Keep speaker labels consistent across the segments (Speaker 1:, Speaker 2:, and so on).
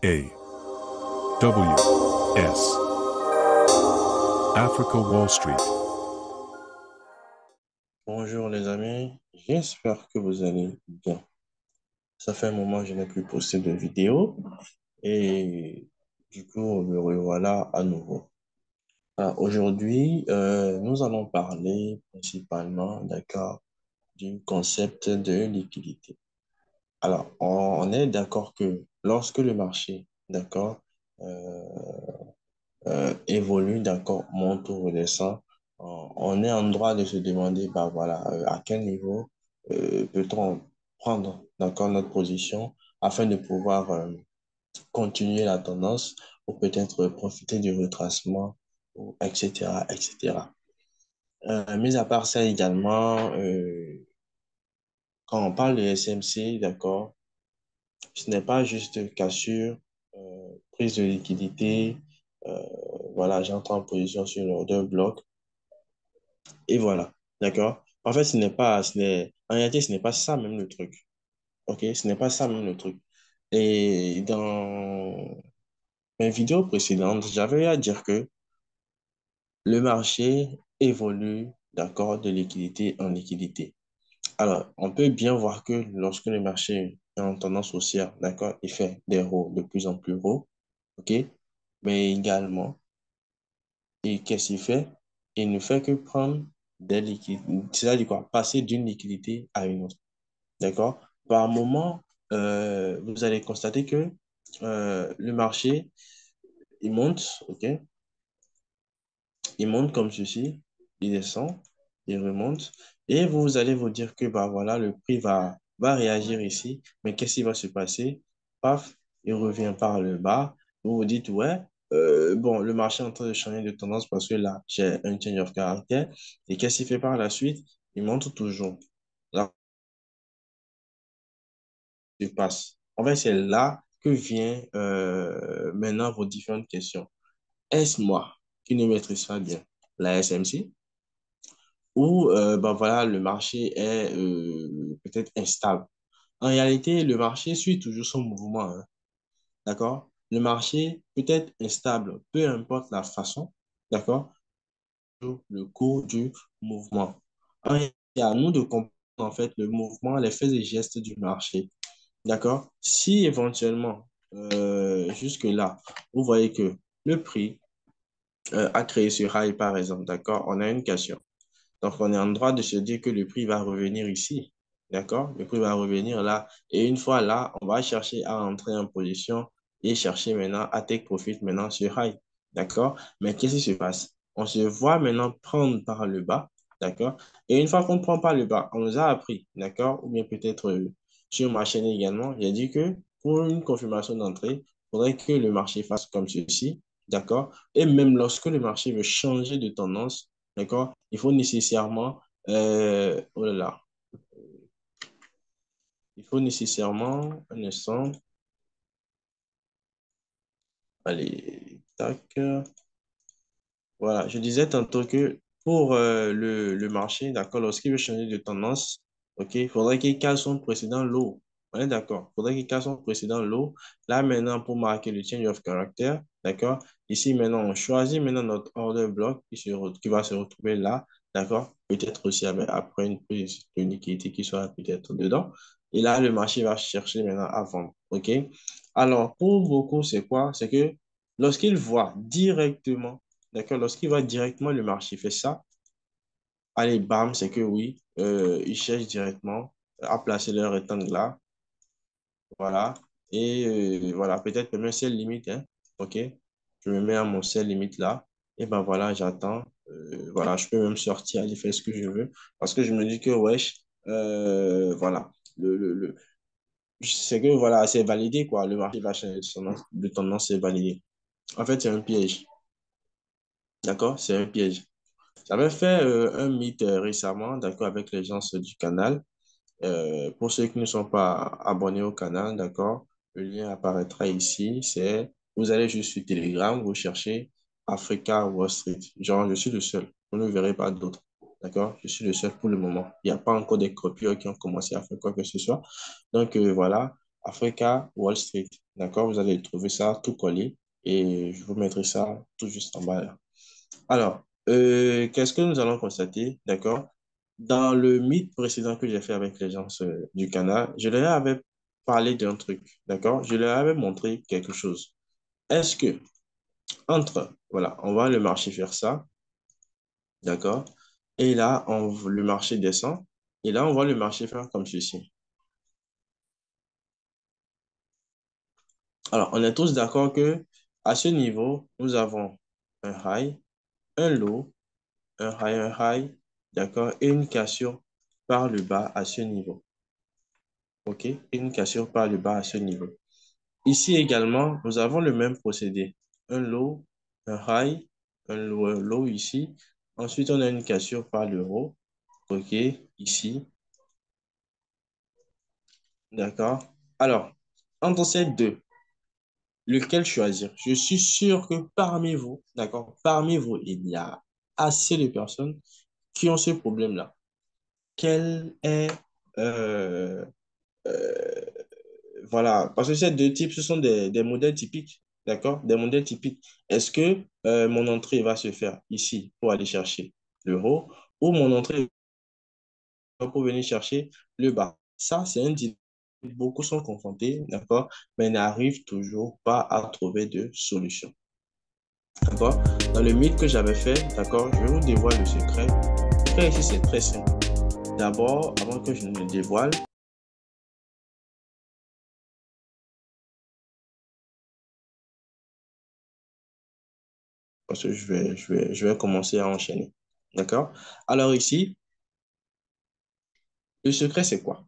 Speaker 1: A W S Africa Wall Street.
Speaker 2: Bonjour les amis, j'espère que vous allez bien. Ça fait un moment que je n'ai plus posté de vidéo et du coup me revoilà à nouveau. Alors, aujourd'hui, nous allons parler principalement, d'accord, du concept de liquidité. Alors, on est d'accord que lorsque le marché, d'accord, euh, évolue, d'accord, monte ou redescend, on est en droit de se demander, bah voilà, à quel niveau peut-on prendre, d'accord, notre position afin de pouvoir continuer la tendance ou peut-être profiter du retracement, etc., etc. Mis à part ça également, quand on parle de SMC, d'accord, ce n'est pas juste cassure, prise de liquidité, euh, voilà, j'entre en position sur l'order bloc. Et voilà, d'accord? En fait, en réalité, ce n'est pas ça même le truc. OK? Ce n'est pas ça même le truc. Et dans mes vidéos précédentes, j'avais eu à dire que le marché évolue, d'accord, de liquidité en liquidité. Alors, on peut bien voir que lorsque le marché est en tendance haussière, d'accord, il fait des hauts de plus en plus hauts, OK? Mais également, et qu'est-ce qu'il fait? Il ne fait que prendre des liquidités, c'est-à-dire quoi? Passer d'une liquidité à une autre. D'accord? Par moment, vous allez constater que le marché, il monte, OK? Il monte comme ceci, il descend, il remonte, et vous allez vous dire que bah voilà, le prix va réagir ici, mais qu'est-ce qui va se passer? Paf, il revient par le bas. Vous vous dites, ouais, bon, le marché est en train de changer de tendance parce que là, j'ai un change of caractère. Et qu'est-ce qu'il fait par la suite? Il monte toujours. Là, se passe. En fait, c'est là que vient maintenant vos différentes questions. Est-ce moi qui ne maîtrise pas bien la SMC ou ben voilà, le marché est peut-être instable? En réalité, le marché suit toujours son mouvement, hein, d'accord? Le marché peut être instable, peu importe la façon, d'accord? Le cours du mouvement. En réalité, à nous de comprendre en fait le mouvement, les faits et gestes du marché. D'accord? Si éventuellement, jusque-là, vous voyez que le prix a créé ce high, par exemple, d'accord? On a une question. Donc, on est en droit de se dire que le prix va revenir ici. D'accord? Le prix va revenir là. Et une fois là, on va chercher à entrer en position et chercher maintenant à take profit maintenant sur high. D'accord? Mais qu'est-ce qui se passe? On se voit maintenant prendre par le bas. D'accord? Et une fois qu'on prend par le bas, on nous a appris. D'accord? Ou bien peut-être sur ma chaîne également, j'ai dit que pour une confirmation d'entrée, il faudrait que le marché fasse comme ceci. D'accord? Et même lorsque le marché veut changer de tendance, d'accord? Il faut nécessairement, oh là là, il faut nécessairement, un instant, allez, tac, voilà, je disais tantôt que pour le marché, d'accord, lorsqu'il veut changer de tendance, ok, il faudrait qu'il cale son précédent lot. On est d'accord? Il faudrait qu'il cale son précédent lot. Là, maintenant, pour marquer le change of character, d'accord? Ici, maintenant, on choisit maintenant notre order block qui va se retrouver là, d'accord? Peut-être aussi après une prise de liquidité qui sera peut-être dedans. Et là, le marché va chercher maintenant à vendre, ok? Alors, pour beaucoup, c'est quoi? C'est que lorsqu'il voit directement, d'accord, lorsqu'il voit directement le marché fait ça, allez, bam, c'est que oui, ils cherchent directement à placer leur rectangle là, voilà, et voilà, peut-être même sell limite, hein, ok, je me mets à mon sell limite là, et ben voilà, j'attends, voilà, je peux même sortir, aller faire ce que je veux, parce que je me dis que, wesh, voilà, c'est que voilà, c'est validé, quoi, le marché va changer de tendance, c'est validé. En fait, c'est un piège, d'accord, c'est un piège. J'avais fait un meet récemment, d'accord, avec les gens du canal. Pour ceux qui ne sont pas abonnés au canal, d'accord, le lien apparaîtra ici. Vous allez juste sur Telegram, vous cherchez Africa Wall Street. Genre, je suis le seul. Vous ne verrez pas d'autres. D'accord? Je suis le seul pour le moment. Il n'y a pas encore des copieurs qui ont commencé à faire quoi que ce soit. Donc, voilà. Africa Wall Street. D'accord? Vous allez trouver ça tout collé et je vous mettrai ça tout juste en bas là. Alors, qu'est-ce que nous allons constater? D'accord? Dans le mythe précédent que j'ai fait avec les gens du canal, je leur avais parlé d'un truc. D'accord? Je leur avais montré quelque chose. Est-ce que voilà, on va le marché faire ça, d'accord? Et là, le marché descend. Et là, on va le marché faire comme ceci. Alors, on est tous d'accord que à ce niveau, nous avons un high, un low, un high, d'accord? Et une cassure par le bas à ce niveau. OK? Et une cassure par le bas à ce niveau. Ici également, nous avons le même procédé. Un low, un high, un low ici. Ensuite, on a une cassure par le haut. OK? Ici. D'accord? Alors, entre ces deux, lequel choisir? Je suis sûr que parmi vous, d'accord, parmi vous, il y a assez de personnes qui ont ce problème-là. Quel est, euh, euh, voilà, parce que ces deux types, ce sont des modèles typiques, d'accord? Des modèles typiques. Est-ce que mon entrée va se faire ici pour aller chercher le haut ou mon entrée pour venir chercher le bas? Ça, c'est un dilemme. Beaucoup sont confrontés, d'accord, mais n'arrivent toujours pas à trouver de solution. D'accord? Dans le mythe que j'avais fait, d'accord, je vous dévoile le secret. Le secret ici, c'est très simple. D'abord, avant que je ne le dévoile, parce que je vais commencer à enchaîner. D'accord? Alors ici, le secret, c'est quoi?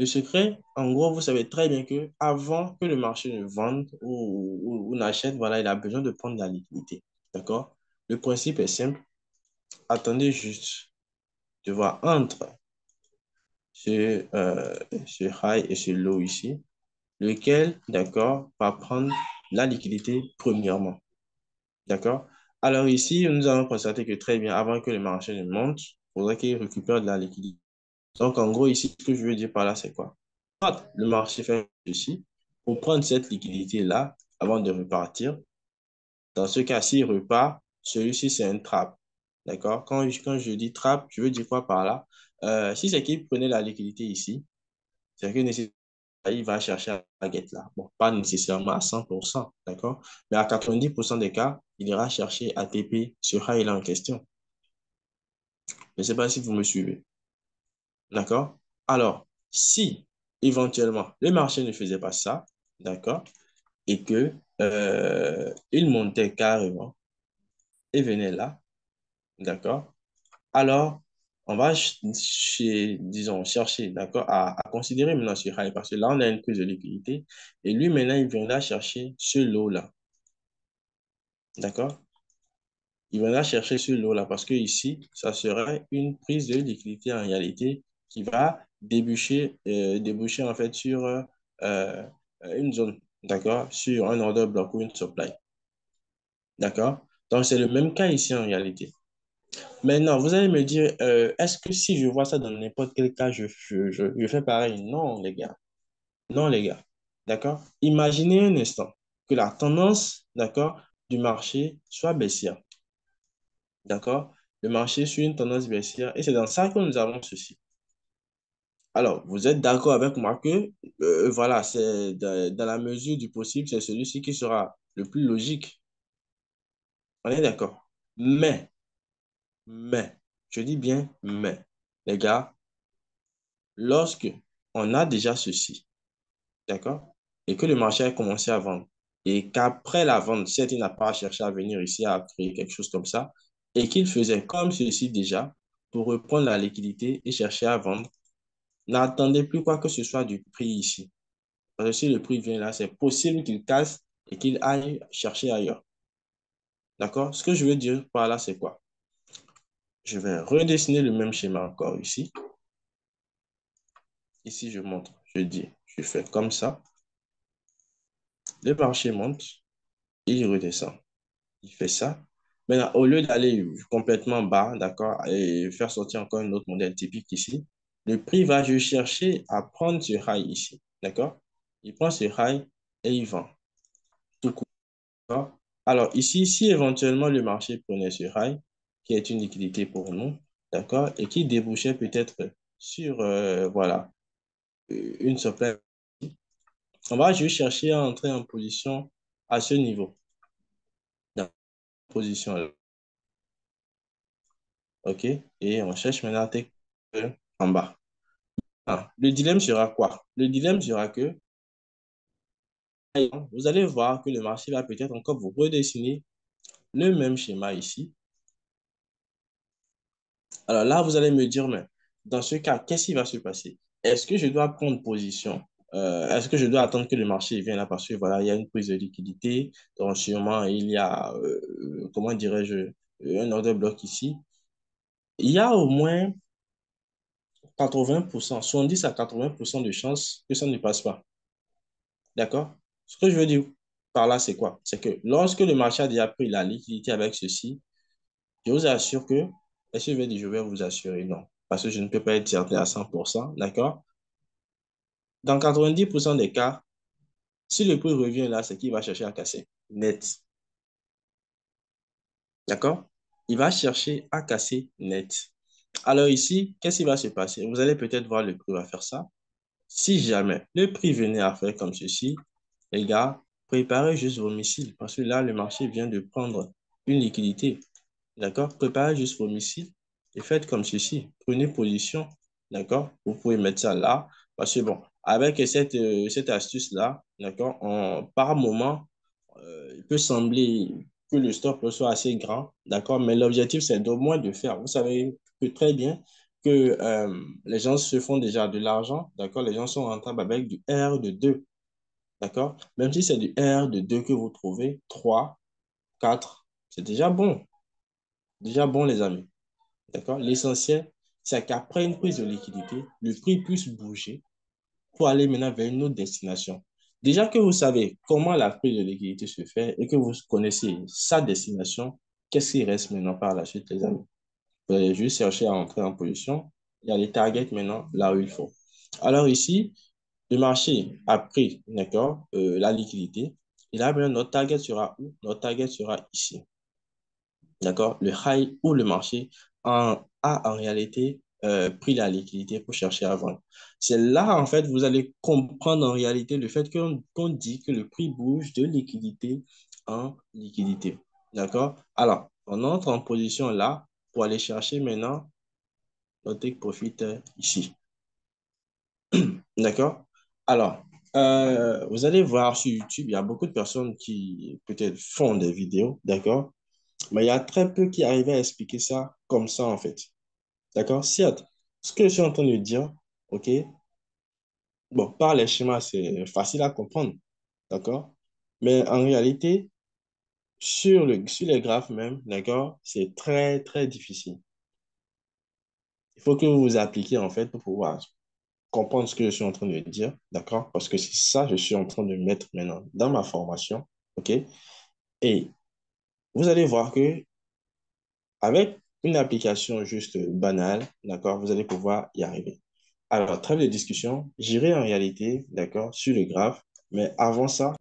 Speaker 2: Le secret, en gros, vous savez très bien que avant que le marché ne vende ou n'achète, voilà, il a besoin de prendre de la liquidité. D'accord? Le principe est simple. Attendez juste de voir entre ce high et ce low ici, lequel, d'accord, va prendre la liquidité premièrement. D'accord? Alors ici, nous allons constater que très bien, avant que le marché ne monte, il faudrait qu'il récupère de la liquidité. Donc, en gros, ici, ce que je veux dire par là, c'est quoi? Quand le marché fait ceci, pour prendre cette liquidité-là, avant de repartir, dans ce cas, s'il repart, celui-ci, c'est un trap. D'accord? Quand je dis trap, je veux dire quoi par là? Si c'est qu'il prenait la liquidité ici, c'est que nécessairement, il va chercher à la baguette là. Bon, pas nécessairement à 100%, d'accord? Mais à 90% des cas, il ira chercher ATP sur high là en question. Je ne sais pas si vous me suivez. D'accord? Alors, si éventuellement le marché ne faisait pas ça, d'accord, et que il montait carrément et venait là, d'accord, alors on va, disons, chercher, d'accord, à considérer maintenant ce high parce que là, on a une prise de liquidité et lui, maintenant, il viendra chercher ce lot-là, d'accord? Il viendra chercher ce lot-là parce que ici, ça serait une prise de liquidité en réalité qui va déboucher en fait sur euh, une zone, d'accord? Sur un order block ou une supply, d'accord? Donc, c'est le même cas ici en réalité. Maintenant, vous allez me dire, est-ce que si je vois ça dans n'importe quel cas, je fais pareil? Non, les gars. Non, les gars. D'accord? Imaginez un instant que la tendance, d'accord, du marché soit baissière. D'accord? Le marché suit une tendance baissière et c'est dans ça que nous avons ceci. Alors, vous êtes d'accord avec moi que, voilà, c'est dans la mesure du possible, c'est celui-ci qui sera le plus logique. On est d'accord. Mais, je dis bien mais, les gars, lorsque on a déjà ceci, d'accord, et que le marché a commencé à vendre, et qu'après la vente, certes, il n'a pas cherché à venir ici à créer quelque chose comme ça, et qu'il faisait comme ceci déjà pour reprendre la liquidité et chercher à vendre, n'attendez plus quoi que ce soit du prix ici. Parce que si le prix vient là, c'est possible qu'il casse et qu'il aille chercher ailleurs. D'accord? Ce que je veux dire par là, c'est quoi? Je vais redessiner le même schéma encore ici. Ici, je montre, je dis, je fais comme ça. Le marché monte, il redescend. Il fait ça. Maintenant, au lieu d'aller complètement bas, d'accord, et faire sortir encore un autre modèle typique ici, le prix va juste chercher à prendre ce high ici. d'accord? Il prend ce high et il vend. Tout court. D'accord. Alors ici, si éventuellement le marché prenait ce high, qui est une liquidité pour nous, d'accord, et qui débouchait peut-être sur, voilà, une supply, on va juste chercher à entrer en position à ce niveau, dans cette position-là, ok? Et on cherche maintenant à take en bas. Ah, le dilemme sera quoi? Le dilemme sera que vous allez voir que le marché va peut-être encore vous redessiner le même schéma ici. Alors là, vous allez me dire, mais dans ce cas, qu'est-ce qui va se passer? Est-ce que je dois prendre position? Est-ce que je dois attendre que le marché vienne là parce que voilà, il y a une prise de liquidité, donc sûrement il y a, comment dirais-je, un order bloc ici. Il y a au moins 80%, 70 à 80% de chances que ça ne passe pas. D'accord? Ce que je veux dire par là, c'est quoi? C'est que lorsque le marché a déjà pris la liquidité avec ceci, je vous assure que, est-ce que je vais dire, je vais vous assurer, non, parce que je ne peux pas être certain à 100%, d'accord? Dans 90% des cas, si le prix revient là, c'est qu'il va chercher à casser, net, d'accord? Il va chercher à casser net. Alors ici, qu'est-ce qui va se passer? Vous allez peut-être voir le prix va faire ça. Si jamais le prix venait à faire comme ceci, les gars, préparez juste vos missiles, parce que là, le marché vient de prendre une liquidité. D'accord? Préparez juste vos missiles et faites comme ceci. Prenez position. D'accord? Vous pouvez mettre ça là. Parce que bon, avec cette astuce-là, d'accord, par moment, il peut sembler que le stop soit assez grand. D'accord? Mais l'objectif, c'est au moins de faire. Vous savez que très bien que les gens se font déjà de l'argent. D'accord? Les gens sont rentables avec du R de 2. D'accord? Même si c'est du R de 2 que vous trouvez, 3, 4, c'est déjà bon. Déjà bon, les amis. D'accord? L'essentiel, c'est qu'après une prise de liquidité, le prix puisse bouger pour aller maintenant vers une autre destination. Déjà que vous savez comment la prise de liquidité se fait et que vous connaissez sa destination, qu'est-ce qui reste maintenant par la suite, les amis? Vous allez juste chercher à entrer en position. Il y a les targets maintenant là où il faut. Alors ici, le marché a pris, d'accord, la liquidité. Et là, maintenant, notre target sera où? Notre target sera ici. D'accord? Le high ou le marché a en réalité pris la liquidité pour chercher à vendre. C'est là, en fait, vous allez comprendre en réalité le fait qu'on dit que le prix bouge de liquidité en liquidité. D'accord? Alors, on entre en position là pour aller chercher maintenant notre take profit ici. D'accord? Alors, vous allez voir sur YouTube, il y a beaucoup de personnes qui peut-être font des vidéos, d'accord? Mais il y a très peu qui arrivent à expliquer ça comme ça, en fait. D'accord? Certes, ce que je suis en train de dire, OK, bon, par les schémas, c'est facile à comprendre. D'accord? Mais en réalité, sur les graphes même, d'accord, c'est très, très difficile. Il faut que vous vous appliquiez, en fait, pour pouvoir comprendre ce que je suis en train de dire. D'accord? Parce que c'est ça que je suis en train de mettre maintenant dans ma formation. OK? Et vous allez voir que avec une application juste banale, d'accord, vous allez pouvoir y arriver. Alors, trêve de discussion, j'irai en réalité, d'accord, sur le graphe, mais avant ça,